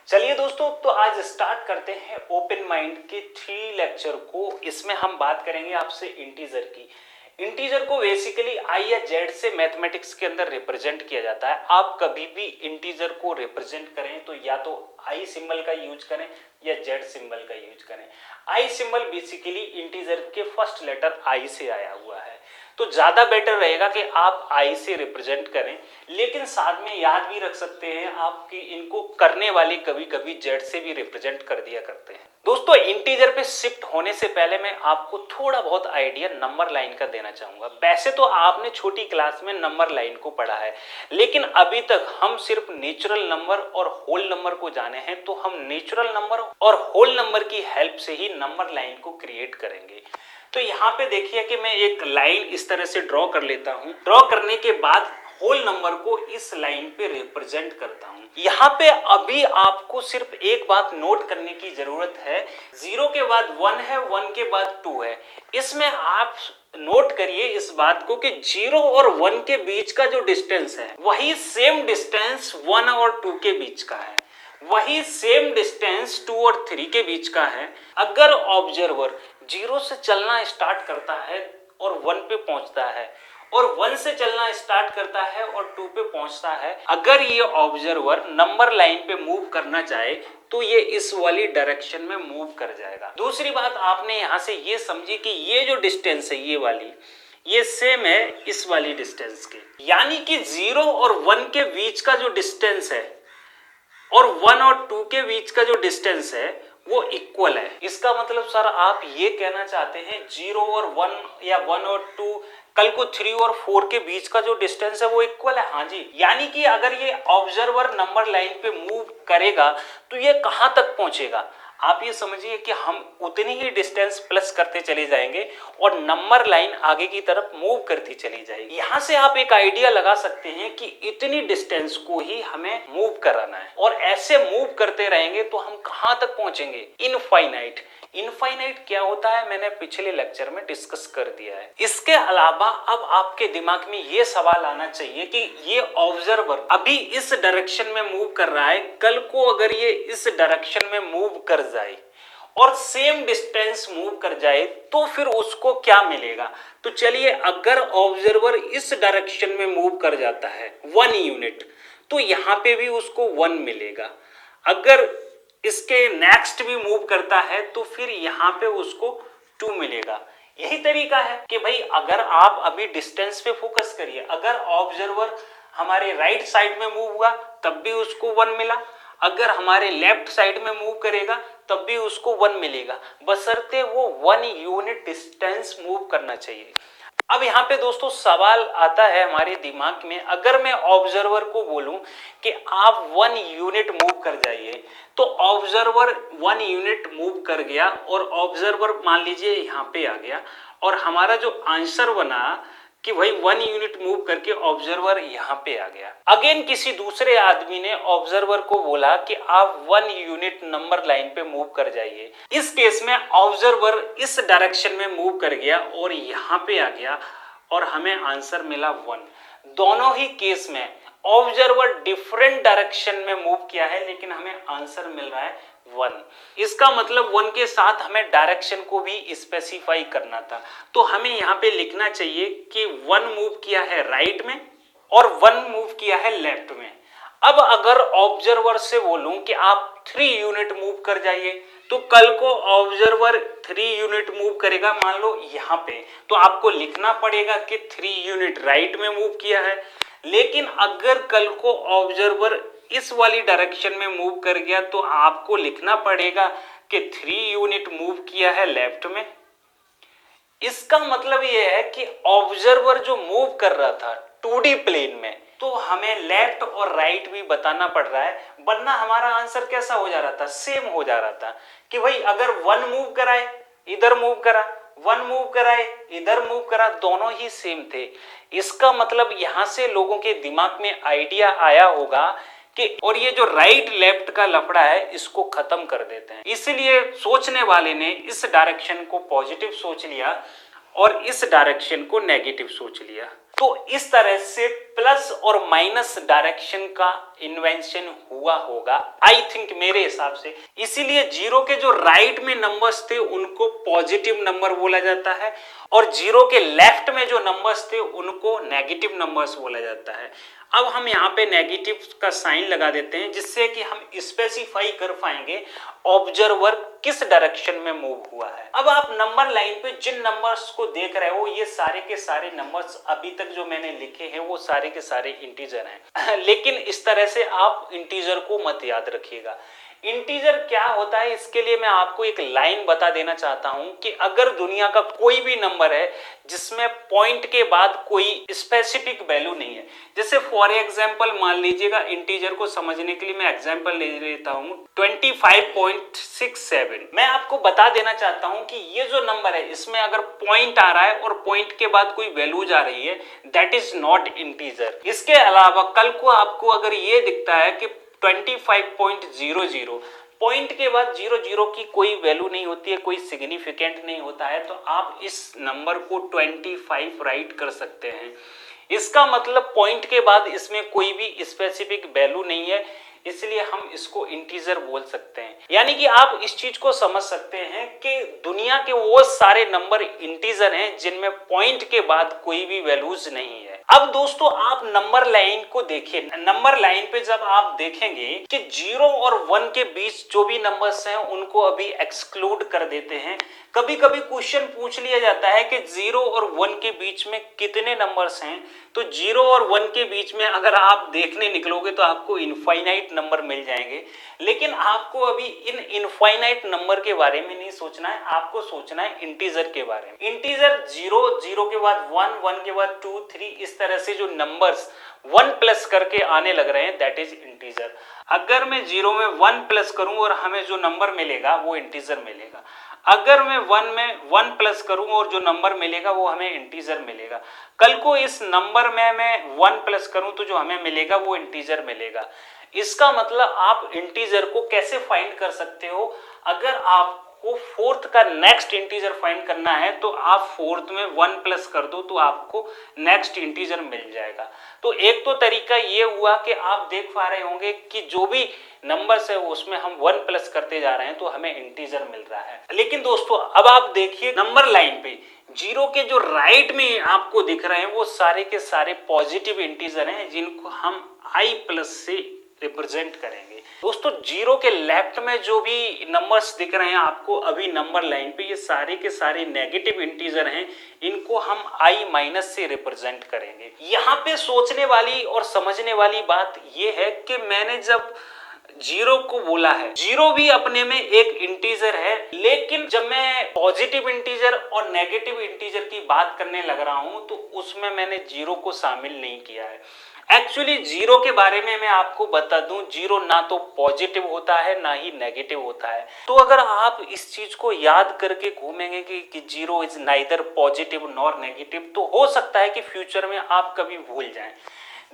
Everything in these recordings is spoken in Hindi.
चलिए दोस्तों, तो आज स्टार्ट करते हैं ओपन माइंड के 3 लेक्चर को। इसमें हम बात करेंगे आपसे इंटीजर की। इंटीजर को बेसिकली आई या जेड से मैथमेटिक्स के अंदर रिप्रेजेंट किया जाता है। आप कभी भी इंटीजर को रिप्रेजेंट करें तो या तो आई सिंबल का यूज करें या जेड सिंबल का यूज करें। आई सिंबल बेसिकली इंटीजर के फर्स्ट लेटर आई से आया हुआ है, तो ज्यादा बेटर रहेगा कि आप आई से रिप्रेजेंट करें, लेकिन साथ में याद भी रख सकते हैं आप कि इनको करने वाले कभी कभी जेड से भी रिप्रेजेंट कर दिया करते हैं। दोस्तों, इंटीजर पे शिफ्ट होने से पहले मैं आपको थोड़ा बहुत आइडिया नंबर लाइन का देना चाहूंगा। वैसे तो आपने छोटी क्लास में नंबर लाइन को पढ़ा है, लेकिन अभी तक हम सिर्फ नेचुरल नंबर और होल नंबर को जाने हैं, तो हम नेचुरल नंबर और होल नंबर की हेल्प से ही नंबर लाइन को क्रिएट करेंगे। तो यहाँ पे देखिए कि मैं एक लाइन इस तरह से ड्रॉ कर लेता हूँ। ड्रॉ करने के बाद होल नंबर को इस लाइन पे रिप्रेजेंट करता हूँ। यहाँ पे अभी आपको सिर्फ एक बात नोट करने की जरूरत है, 0 के बाद 1 है, 1 के बाद 2 है। इसमें आप नोट करिए इस बात को कि 0 और 1 के बीच का जो डिस्टेंस है वही सेम डिस्टेंस 1 और 2 के बीच का है, वही सेम डिस्टेंस 2 और 3 के बीच का है। अगर ऑब्जर्वर 0 से चलना स्टार्ट करता है और 1 पे पहुंचता है, और 1 से चलना स्टार्ट करता है और 2 पे पहुंचता है, अगर ये ऑब्जर्वर नंबर लाइन पे मूव करना चाहे तो ये इस वाली डायरेक्शन में मूव कर जाएगा। दूसरी बात आपने यहाँ से ये समझी कि ये जो डिस्टेंस है ये वाली, ये सेम है इस वाली डिस्टेंस के, यानी कि 0 और 1 के बीच का जो डिस्टेंस है और 1 और 2 के बीच का जो डिस्टेंस है वो इक्वल है। इसका मतलब सर आप ये कहना चाहते हैं 0 और 1 या 1 और 2, कल को 3 और 4 के बीच का जो डिस्टेंस है वो इक्वल है। हाँ जी, यानी कि अगर ये ऑब्जर्वर नंबर लाइन पे मूव करेगा तो ये कहां तक पहुंचेगा। आप ये समझिए कि हम उतनी ही डिस्टेंस प्लस करते चले जाएंगे और नंबर लाइन आगे की तरफ मूव करती चली जाएगी। यहां से आप एक आइडिया लगा सकते हैं कि इतनी डिस्टेंस को ही हमें मूव कराना है, और ऐसे मूव करते रहेंगे तो हम कहां तक पहुंचेंगे, इनफाइनाइट। इनफाइनाइट क्या होता है मैंने पिछले लेक्चर में डिस्कस कर दिया है। इसके अलावा अब आपके दिमाग में ये सवाल आना चाहिए कि ये ऑब्जर्वर अभी इस डायरेक्शन में मूव कर रहा है, कल को अगर ये इस डायरेक्शन में मूव कर जाए और सेम डिस्टेंस मूव कर जाए तो फिर उसको क्या मिलेगा। तो चलिए, अगर ऑब्जर्वर इस डायरेक्शन में मूव कर जाता है 1 यूनिट, तो यहाँ पे भी उसको 1 मिलेगा। अगर इसके नेक्स्ट भी मूव करता है तो फिर यहाँ पे उसको 2 मिलेगा। यही तरीका है कि भाई अगर आप अभी डिस्टेंस पे फोकस करिए, अगर ऑब्जर्वर हमारे राइट साइड में मूव हुआ तब भी उसको 1 मिला, अगर हमारे लेफ्ट साइड में मूव करेगा तब भी उसको 1 मिलेगा, बशर्ते वो 1 यूनिट डिस्टेंस मूव करना चाहिए। अब यहाँ पे दोस्तों सवाल आता है हमारे दिमाग में, अगर मैं ऑब्जर्वर को बोलूं कि आप 1 यूनिट मूव कर जाइए, तो ऑब्जर्वर 1 यूनिट मूव कर गया और ऑब्जर्वर मान लीजिए यहाँ पे आ गया, और हमारा जो आंसर बना कि भाई 1 यूनिट मूव करके ऑब्जर्वर यहाँ पे आ गया। अगेन किसी दूसरे आदमी ने ऑब्जर्वर को बोला कि आप 1 यूनिट नंबर लाइन पे मूव कर जाइए। इस केस में ऑब्जर्वर इस डायरेक्शन में मूव कर गया और यहाँ पे आ गया और हमें आंसर मिला 1। दोनों ही केस में ऑब्जर्वर डिफरेंट डायरेक्शन में मूव किया है, लेकिन हमें आंसर मिल रहा है 1। इसका मतलब 1 के साथ हमें डायरेक्शन को भी स्पेसिफाई करना था, तो हमें यहाँ पे लिखना चाहिए कि 1 मूव किया है राइट में और 1 मूव किया है लेफ्ट में। अब अगर ऑब्जर्वर से बोलूं कि आप 3 यूनिट मूव कर जाइए, तो कल को ऑब्जर्वर 3 यूनिट मूव करेगा मान लो यहाँ पे, तो आपको लिखना पड़ेगा कि 3 यूनिट राइट में मूव किया है। लेकिन अगर कल को ऑब्जर्वर इस वाली डायरेक्शन में मूव कर गया तो आपको लिखना पड़ेगा कि 3 यूनिट मूव किया है लेफ्ट में। इसका मतलब यह है कि ऑब्जर्वर जो मूव कर रहा था 2D प्लेन में, तो हमें लेफ्ट और राइट भी बताना पड़ रहा है, वरना हमारा आंसर कैसा हो जा रहा था, सेम हो जा रहा था कि भाई अगर 1 मूव कराए इधर मूव करा, 1 मूव कराए इधर मूव करा, दोनों ही सेम थे। इसका मतलब यहां से लोगों के दिमाग में आइडिया आया होगा कि और ये जो राइट लेफ्ट का लफड़ा है इसको खत्म कर देते हैं। इसलिए सोचने वाले ने इस डायरेक्शन को पॉजिटिव सोच लिया और इस डायरेक्शन को नेगेटिव सोच लिया। तो इस तरह से प्लस और माइनस डायरेक्शन का इन्वेंशन हुआ होगा आई थिंक, मेरे हिसाब से। इसीलिए जीरो के जो राइट में नंबर्स थे उनको पॉजिटिव नंबर बोला जाता है और जीरो के लेफ्ट में जो नंबर्स थे उनको नेगेटिव नंबर्स बोला जाता है। अब हम यहाँ पे नेगेटिव का साइन लगा देते हैं जिससे कि हम स्पेसिफाई कर पाएंगे ऑब्जर्वर किस डायरेक्शन में मूव हुआ है। अब आप नंबर लाइन पे जिन नंबर्स को देख रहे हो ये सारे के सारे नंबर्स अभी तक जो मैंने लिखे हैं वो सारे के सारे इंटीजर हैं लेकिन इस तरह से आप इंटीजर को मत याद रखिएगा। इंटीजर क्या होता है इसके लिए मैं आपको एक लाइन बता देना चाहता हूं कि अगर दुनिया का कोई भी नंबर है जिसमें पॉइंट के बाद कोई स्पेसिफिक वैल्यू नहीं है, जैसे फॉर एग्जांपल मान लीजिएगा, इंटीजर को समझने के लिए मैं एग्जांपल ले लेता हूं 25.67। मैं आपको बता देना चाहता हूं कि ये जो नंबर है इसमें अगर पॉइंट आ रहा है और पॉइंट के बाद कोई वैल्यू जा रही है, दैट इज नॉट इंटीजर। इसके अलावा कल को आपको अगर ये दिखता है कि 25.00 पॉइंट के बाद 00 की कोई वैल्यू नहीं होती है, कोई सिग्निफिकेंट नहीं होता है, तो आप इस नंबर को 25 राइट कर सकते हैं। इसका मतलब पॉइंट के बाद इसमें कोई भी स्पेसिफिक वैल्यू नहीं है, इसलिए हम इसको इंटीजर बोल सकते हैं। यानी कि आप इस चीज को समझ सकते हैं कि दुनिया के वो सारे नंबर इंटीजर हैं जिनमें पॉइंट के बाद कोई भी वैल्यूज नहीं है। अब दोस्तों आप नंबर लाइन को देखिए, नंबर लाइन पे जब आप देखेंगे कि 0 और 1 के बीच जो भी नंबर्स हैं उनको अभी एक्सक्लूड कर देते हैं। कभी कभी क्वेश्चन पूछ लिया जाता है कि 0 और 1 के बीच में कितने नंबर्स हैं, तो 0 और 1 के बीच में अगर आप देखने निकलोगे तो आपको इनफाइनाइट नंबर मिल जाएंगे, लेकिन आपको अभी इन इनफाइनाइट नंबर के बारे में नहीं सोचना है, आपको सोचना है इंटीजर के बारे में। इंटीजर 0, 0 के बाद 1, 1 के बाद 2, 3, इस तरह से जो नंबर्स 1 प्लस करके आने लग रहे हैं दैट इज इंटीजर। अगर मैं 0 में 1 प्लस करूं और हमें जो नंबर मिलेगा वो इंटीजर मिलेगा, अगर मैं 1 में 1 प्लस करूं और जो नंबर मिलेगा वो हमें इंटीजर मिलेगा। कल को इस नंबर में मैं 1 प्लस करूं तो जो हमें मिलेगा वो इंटीजर मिलेगा। इसका मतलब आप इंटीजर को कैसे फाइंड कर सकते हो, अगर आपको फोर्थ का नेक्स्ट इंटीजर फाइंड करना है तो आप फोर्थ में 1 प्लस कर दो तो आपको नेक्स्ट इंटीजर मिल जाएगा। तो एक तो तरीका ये हुआ कि आप देख पा रहे होंगे कि जो भी नंबर्स है उसमें हम 1 प्लस करते जा रहे हैं तो हमें इंटीजर मिल रहा है। लेकिन दोस्तों अब आप देखिए नंबर लाइन पे 0 के जो राइट में आपको दिख रहे हैं वो सारे के सारे पॉजिटिव इंटीजर हैं जिनको हम i प्लस से रिप्रेजेंट करेंगे। दोस्तों 0 के लेफ्ट में जो भी नंबर्स दिख रहे हैं आपको अभी नंबर लाइन पे, ये सारे के सारे नेगेटिव इंटीजर हैं, इनको हम i माइनस से रिप्रेजेंट करेंगे। यहाँ पे सोचने वाली और समझने वाली बात ये है कि मैंने जब 0 को बोला है, 0 भी अपने में एक इंटीजर है, लेकिन जब मैं पॉजिटिव इंटीजर और नेगेटिव इंटीजर की बात करने लग रहा हूं तो उसमें मैंने 0 को शामिल नहीं किया है। एक्चुअली 0 के बारे में मैं आपको बता दूं, 0 ना तो पॉजिटिव होता है ना ही नेगेटिव होता है। तो अगर आप इस चीज को याद करके घूमेंगे कि 0 is neither positive nor negative, तो हो सकता है कि फ्यूचर में आप कभी भूल जाएं।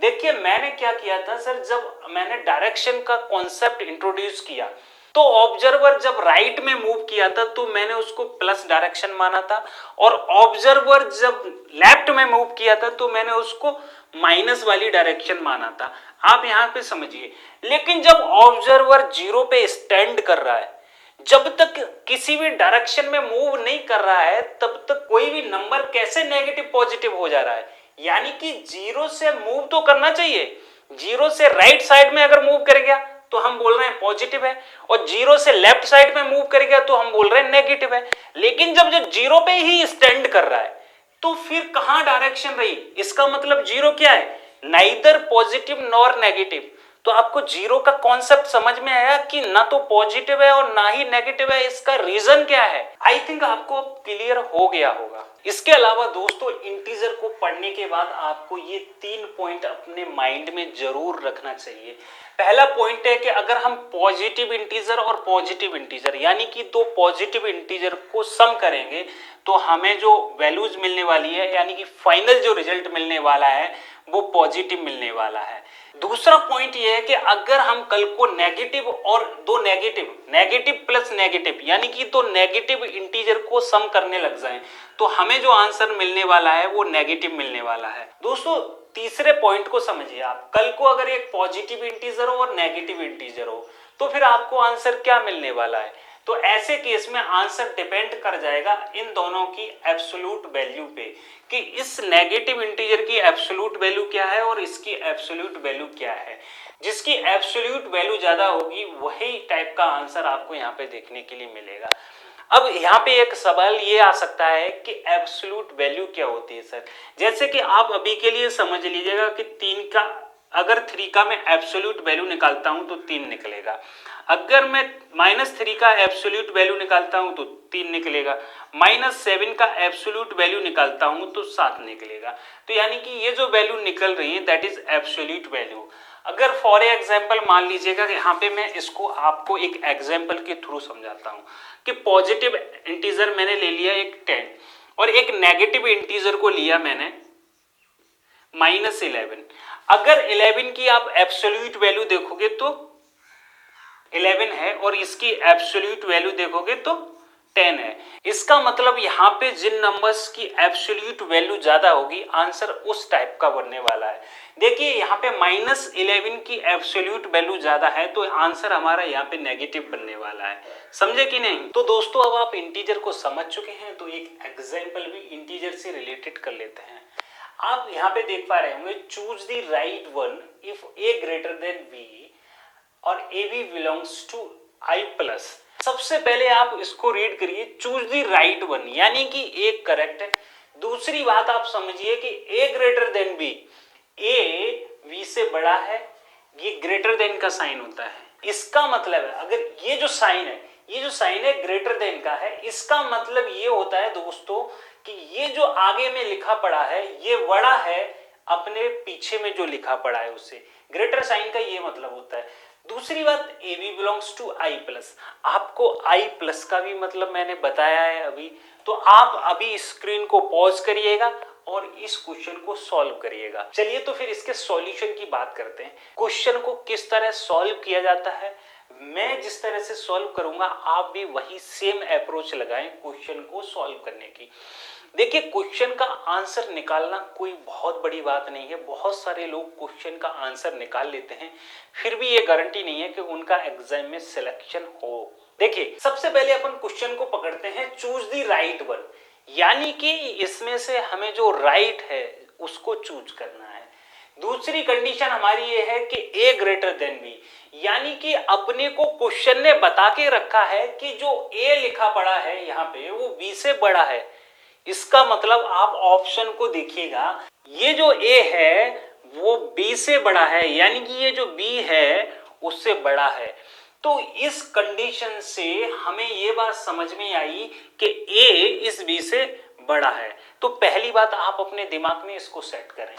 देखिए मैंने क्या किया था सर, जब मैंने डायरेक्शन का कॉन्सेप्ट इंट्रोड्यूस किया तो ऑब्जर्वर जब राइट में मूव किया था तो मैंने उसको प्लस डायरेक्शन माना था, और ऑब्जर्वर जब लेफ्ट में मूव किया था तो मैंने उसको माइनस वाली डायरेक्शन माना था। आप यहाँ पे समझिए, लेकिन जब ऑब्जर्वर 0 पे स्टैंड कर रहा है, जब तक किसी भी डायरेक्शन में मूव नहीं कर रहा है तब तक कोई भी नंबर कैसे नेगेटिव पॉजिटिव हो जा रहा है। यानी कि 0 से मूव तो करना चाहिए, 0 से राइट साइड में अगर मूव कर गया तो हम बोल रहे हैं पॉजिटिव है, और 0 से लेफ्ट साइड में मूव कर गया तो हम बोल रहे हैं नेगेटिव है। लेकिन जब 0 पे ही स्टैंड कर रहा है तो फिर कहां डायरेक्शन रही, इसका मतलब 0 क्या है, नाइदर पॉजिटिव नॉर नेगेटिव। तो आपको 0 का कॉन्सेप्ट समझ में आया कि ना तो पॉजिटिव है और ना ही नेगेटिव है, इसका रीजन क्या है। आई थिंक आपको क्लियर हो गया होगा। इसके अलावा दोस्तों इंटीजर को पढ़ने के बाद आपको ये 3 पॉइंट अपने माइंड में जरूर रखना चाहिए। पहला पॉइंट है कि अगर हम पॉजिटिव इंटीजर और पॉजिटिव इंटीजर यानी कि 2 पॉजिटिव इंटीजर को सम करेंगे तो हमें जो वैल्यूज मिलने वाली है, यानी कि फाइनल जो रिजल्ट मिलने वाला है वो पॉजिटिव मिलने वाला है। दूसरा पॉइंट ये है कि अगर हम कल को नेगेटिव और दो नेगेटिव प्लस नेगेटिव यानी कि दो नेगेटिव इंटीजर को सम करने लग जाएं तो हमें जो आंसर मिलने वाला है वो नेगेटिव मिलने वाला है। दोस्तों तीसरे पॉइंट को समझिए आप, कल को अगर एक पॉजिटिव इंटीजर हो और नेगेटिव इंटीजर हो तो फिर आपको आंसर क्या मिलने वाला है। तो ऐसे केस में आंसर डिपेंड कर जाएगा इन दोनों की एब्सोल्यूट वैल्यू पे कि इस नेगेटिव इंटीजर की एब्सोल्यूट वैल्यू क्या है और इसकी एब्सोल्यूट वैल्यू क्या है। जिसकी एब्सोल्यूट वैल्यू ज्यादा होगी वही टाइप का आंसर आपको यहाँ पे देखने के लिए मिलेगा। अब यहाँ पे एक सवाल ये आ सकता है कि एब्सोल्यूट वैल्यू क्या होती है सर। जैसे कि आप अभी के लिए समझ लीजिएगा कि 3 का अगर 3 का मैं एब्सोल्यूट वैल्यू निकालता हूं तो 3 निकलेगा, अगर मैं -3 का एब्सोल्यूट वैल्यू निकालता हूं तो 3 निकलेगा, -7 का एब्सोल्यूट वैल्यू निकालता हूं तो 7 निकलेगा। तो यानी कि ये जो वैल्यू निकल रही है दैट इज एब्सोल्यूट वैल्यू। अगर फॉर एग्जांपल मान लीजिएगा कि यहाँ पे मैं इसको आपको एक एग्जांपल के थ्रू समझाता हूँ कि पॉजिटिव इंटीजर मैंने ले लिया एक 10 और एक नेगेटिव इंटीजर को लिया मैंने -11। अगर 11 की आप एब्सोल्यूट वैल्यू देखोगे तो 11 है और इसकी एब्सोल्यूट वैल्यू देखोगे तो 10 है। इसका मतलब यहाँ पे जिन नंबर्स की एब्सोल्यूट वैल्यू ज्यादा होगी आंसर उस टाइप का बनने वाला है। देखिए यहाँ पे -11 की एब्सोल्यूट वैल्यू ज्यादा है तो आंसर हमारा यहाँ पे नेगेटिव बनने वाला है। समझे कि नहीं। तो दोस्तों अब आप इंटीजर को समझ चुके हैं तो एक एग्जाम्पल भी इंटीजर से रिलेटेड कर लेते हैं। आप यहाँ पे देख पा रहे होंगे choose the right one if A greater than B और A B belongs to I plus. सबसे पहले आप इसको रीड करिए, चूज द राइट वन यानी कि ए करेक्ट है। दूसरी बात आप समझिए कि A greater than B, A B से बड़ा है, ये ग्रेटर देन का साइन होता है। इसका मतलब है अगर ये जो साइन है ग्रेटर देन का है, इसका मतलब ये होता है दोस्तों कि ये जो आगे में लिखा पड़ा है ये बड़ा है अपने पीछे में जो लिखा पड़ा है उससे। ग्रेटर साइन का ये मतलब होता है। दूसरी बात a B belongs to I plus, आपको आई प्लस का भी मतलब मैंने बताया है अभी, तो आप अभी स्क्रीन को पॉज करिएगा और इस क्वेश्चन को सॉल्व करिएगा। चलिए तो फिर इसके सॉल्यूशन की बात करते हैं। क्वेश्चन को किस तरह सॉल्व किया जाता है, मैं जिस तरह से सॉल्व करूंगा आप भी वही सेम अप्रोच लगाएं क्वेश्चन को सॉल्व करने की। देखिए क्वेश्चन का आंसर निकालना कोई बहुत बड़ी बात नहीं है। बहुत सारे लोग क्वेश्चन का आंसर निकाल लेते हैं फिर भी ये गारंटी नहीं है कि उनका एग्जाम में सिलेक्शन हो। देखिए सबसे पहले अपन क्वेश्चन को पकड़ते हैं चूज द राइट वन, यानी कि इसमें से हमें जो राइट है उसको चूज करना है। दूसरी कंडीशन हमारी ये है कि ए ग्रेटर देन बी, यानी कि अपने को क्वेश्चन ने बता के रखा है कि जो ए लिखा पड़ा है यहाँ पे वो बी से बड़ा है। इसका मतलब आप ऑप्शन को देखिएगा, ये जो ए है वो बी से बड़ा है यानी कि ये जो बी है उससे बड़ा है। तो इस कंडीशन से हमें ये बात समझ में आई कि ए इस बी से बड़ा है। तो पहली बात आप अपने दिमाग में इसको सेट करें,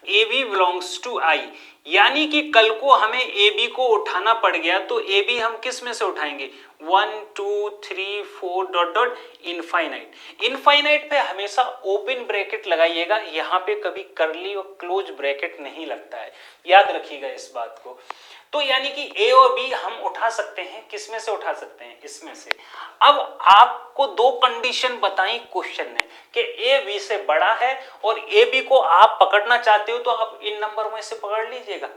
ए बी बिलोंग्स टू आई, यानी कि कल को हमें ए बी को उठाना पड़ गया तो ए बी हम किस में से उठाएंगे 1 2 3 4 डॉट डॉट इनफाइनाइट। इनफाइनाइट पे हमेशा ओपन ब्रैकेट लगाइएगा, यहाँ पे कभी करली और क्लोज ब्रैकेट नहीं लगता है, याद रखिएगा इस बात को। तो यानी कि ए और बी हम उठा सकते हैं, किस में से उठा सकते हैं, इसमें से। अब आपको दो कंडीशन बताई क्वेश्चन ने कि ए बी से बड़ा है और ए बी को आप पकड़ना चाहते हो तो आप इन नंबर में से पकड़ लीजिएगा,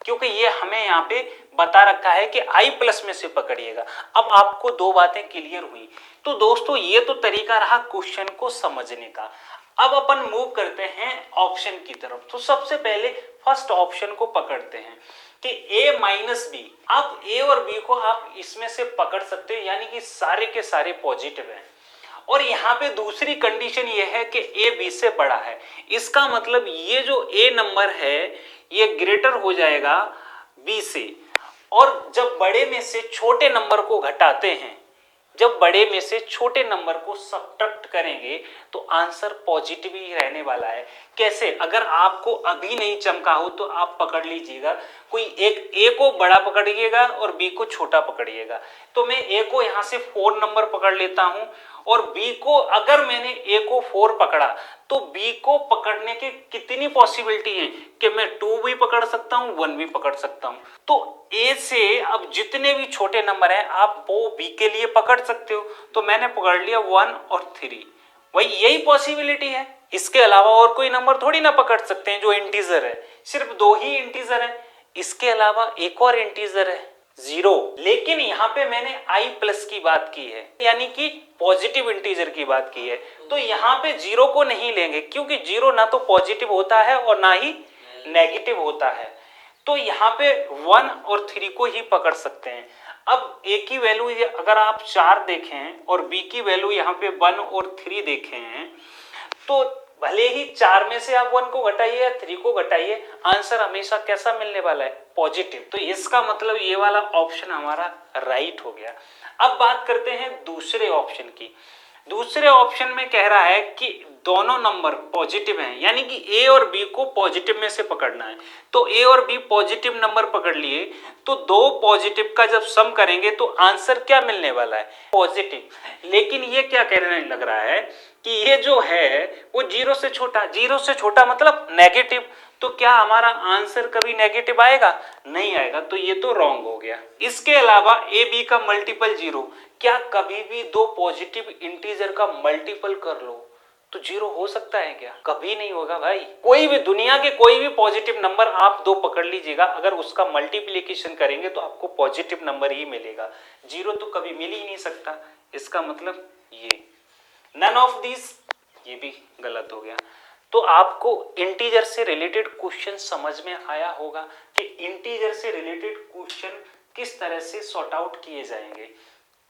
क्योंकि ये हमें यहाँ पे बता रखा है कि आई प्लस में से पकड़िएगा। अब आपको दो बातें क्लियर हुई। तो दोस्तों ये तो तरीका रहा क्वेश्चन को समझने का। अब अपन मूव करते हैं ऑप्शन की तरफ। तो सबसे पहले फर्स्ट ऑप्शन को पकड़ते हैं कि a माइनस बी। आप a और b को आप इसमें से पकड़ सकते हो, यानी कि सारे के सारे पॉजिटिव हैं। और यहाँ पे दूसरी कंडीशन ये है कि a b से बड़ा है, इसका मतलब ये जो a नंबर है ये ग्रेटर हो जाएगा b से। और जब बड़े में से छोटे नंबर को घटाते हैं, जब बड़े में से छोटे नंबर को सब्ट्रैक्ट करेंगे तो आंसर पॉजिटिव ही रहने वाला है। कैसे, अगर आपको अभी नहीं चमका हो तो आप पकड़ लीजिएगा, कोई एक ए को बड़ा पकड़िएगा और बी को छोटा पकड़िएगा। तो मैं ए को यहाँ से 4 नंबर पकड़ लेता हूं और बी को, अगर मैंने ए को 4 पकड़ा तो बी को पकड़ने के कितनी पॉसिबिलिटी है कि मैं 2 भी पकड़ सकता हूं, 1 भी पकड़ सकता हूं। तो ए से अब जितने भी छोटे नंबर हैं आप वो बी के लिए पकड़ सकते हो। तो मैंने पकड़ लिया 1 और 3, वही यही पॉसिबिलिटी है। इसके अलावा और कोई नंबर थोड़ी ना पकड़ सकते हैं जो इंटीजर है, सिर्फ 2 ही इंटीजर है। इसके अलावा एक और इंटीजर है 0, लेकिन यहाँ पे मैंने i प्लस की बात की है, यानी कि पॉजिटिव इंटीजर की बात की है। तो यहाँ पे 0 को नहीं लेंगे क्योंकि 0 ना तो पॉजिटिव होता है और ना ही नेगेटिव होता है। तो यहाँ पे 1 और 3 को ही पकड़ सकते हैं। अब a की वैल्यू अगर आप 4 देखें और b की वैल्यू यहाँ पे 1 और 3 देखें, तो भले ही 4 में से आप 1 को घटाइए या 3 को घटाइए, आंसर हमेशा कैसा मिलने वाला है? पॉजिटिव। तो इसका मतलब ये वाला ऑप्शन हमारा राइट हो गया। अब बात करते हैं दूसरे ऑप्शन की। दूसरे ऑप्शन में कह रहा है कि दोनों नंबर पॉजिटिव हैं, यानी कि ए और बी को पॉजिटिव में से पकड़ना है। तो ए और बी पॉजिटिव नंबर पकड़ लिए, तो दो पॉजिटिव का जब सम करेंगे तो आंसर क्या मिलने वाला है? पॉजिटिव। लेकिन ये क्या कहने लग रहा है कि ये जो है वो 0 से छोटा, 0 से छोटा मतलब नेगेटिव। तो क्या हमारा आंसर कभी नेगेटिव आएगा? नहीं आएगा। तो ये तो रॉन्ग हो गया। इसके अलावा ए बी का मल्टीपल 0, क्या कभी भी दो पॉजिटिव इंटीजर का मल्टीपल कर लो तो 0 हो सकता है क्या? कभी नहीं होगा भाई। कोई भी दुनिया के कोई भी पॉजिटिव नंबर आप दो पकड़ लीजिएगा, अगर उसका मल्टीप्लिकेशन करेंगे तो आपको पॉजिटिव नंबर ही मिलेगा, 0 तो कभी मिल ही नहीं सकता। इसका मतलब ये नन ऑफ दिस, ये भी गलत हो गया। तो आपको इंटीजर से रिलेटेड क्वेश्चन समझ में आया होगा कि इंटीजर से रिलेटेड क्वेश्चन किस तरह से सॉर्ट आउट किए जाएंगे।